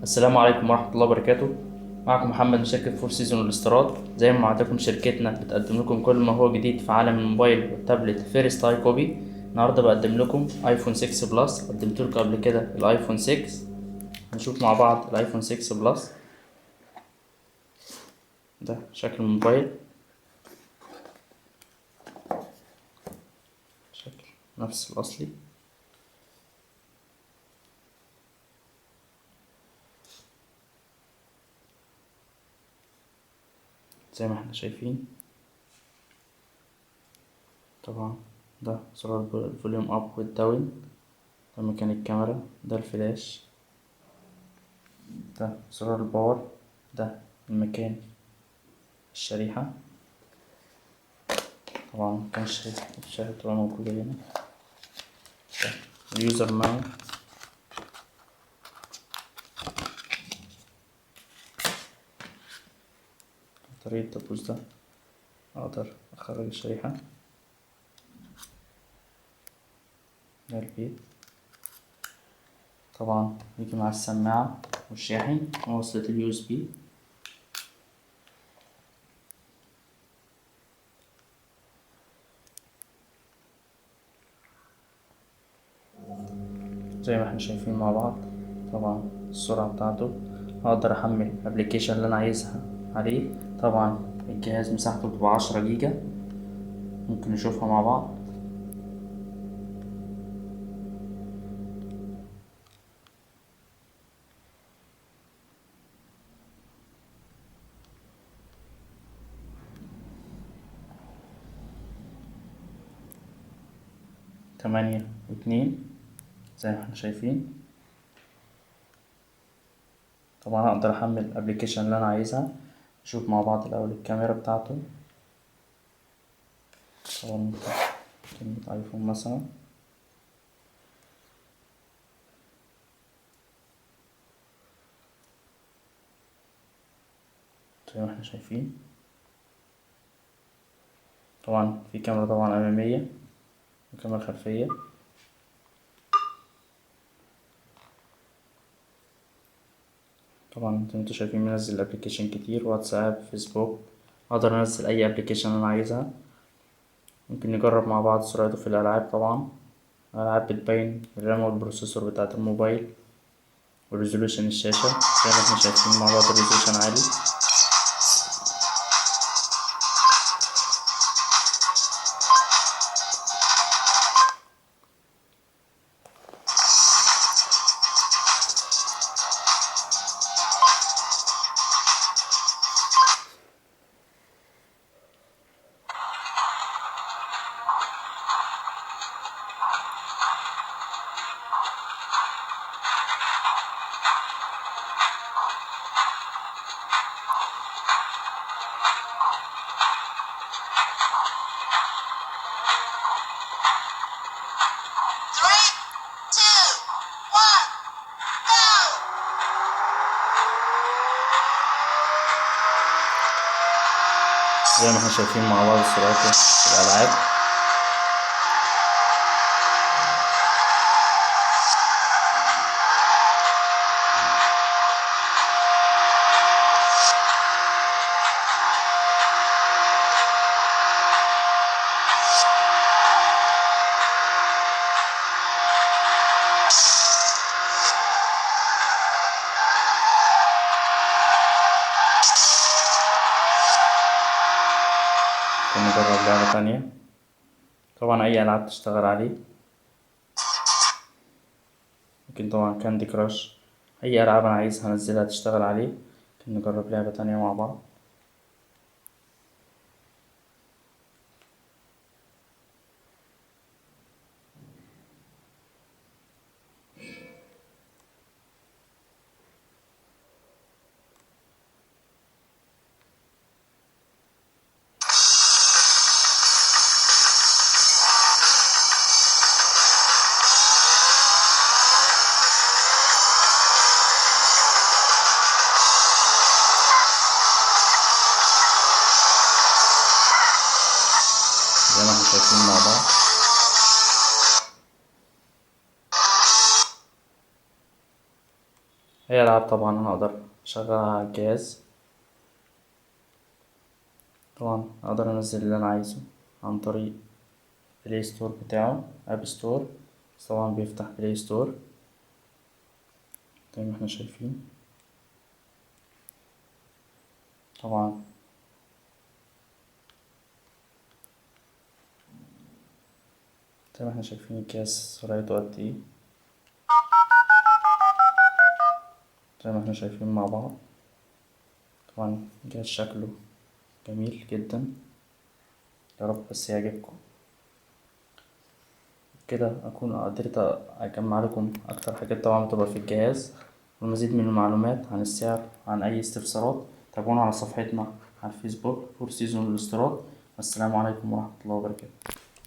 السلام عليكم ورحمة الله وبركاته. معكم محمد من شركة فور سيزون الاستيراد. زي ما وعدتكم شركتنا بتقدم لكم كل ما هو جديد في عالم الموبايل والتابلت فيرست هاي كوبي. النهاردة بقدم لكم ايفون 6 بلس. قدمت لكم قبل كده الايفون 6. هنشوف مع بعض الايفون 6 بلس. ده شكل الموبايل، شكل نفس الاصلي. زي ما احنا شايفين طبعا. ده زرار الفوليوم اب والداون، ده مكان الكاميرا، ده الفلاش، ده زرار الباور، ده المكان الشريحة. طبعا كان الشاشة تبقى موجودة هنا. ده اليوزر ماوس، طريقة الدبوس ده أقدر أخرج الشريحة. ده البيت، طبعا يجي مع السماعة والشاحن ووصلة اليو اس بي. زي ما احنا شايفين مع بعض. طبعا السرعة بتاعته، أقدر أحمل الأبليكيشن اللي أنا عايزها عليه. طبعا الجهاز مساحته بتبقى 10 جيجا، ممكن نشوفها مع بعض. 8.2 زي ما احنا شايفين. طبعا أقدر أحمل الأبليكيشن اللي أنا عايزها. نشوف مع بعض الأول الكاميرا بتاعته. طبعا كلمة ايفون مثلا. زي ما احنا شايفين طبعا في كاميرا طبعا أمامية وكاميرا خلفية. طبعا زي ما انتوا شايفين منزل ابلكيشن كتير، واتساب، فيسبوك. اقدر انزل اي ابلكيشن انا عايزها. ممكن نجرب مع بعض سرعته في الالعاب. طبعا الالعاب بتبين الرام والبروسيسور بتاعة الموبايل وريزولوشن الشاشة. زي ما احنا شايفين مع بعض الريزولوشن عالي. Three, two, one, go! زي ما احنا شايفين مع بعض سرعته في الالعاب. ممكن نجرب لعبة تانية. طبعا اي العاب تشتغل عليه. ممكن طبعا كاندي كراش، اي العاب انا عايزها انزلها تشتغل عليه. ممكن نجرب لعبة تانية مع بعض. زي ما احنا شايفين مع بعض. هي ألعاب طبعا أنا أقدر أشغلها على الجهاز. طبعا أقدر أنزل اللي أنا عايزه عن طريق بلاي ستور بتاعه، أب ستور. بس طبعا بيفتح بلاي ستور زي ما احنا شايفين. طبعا زي ما احنا شايفين الجهاز سرعته قد ايه، زي ما احنا شايفين مع بعض. طبعا الجهاز شكله جميل جدا، يا رب بس يعجبكم. كده أكون قدرت أجمع لكم أكتر حاجات طبعا بتبقى في الجهاز، والمزيد من المعلومات عن السعر. عن أي استفسارات تابعونا على صفحتنا على الفيسبوك فور سيزون الاستيراد. والسلام عليكم ورحمة الله وبركاته.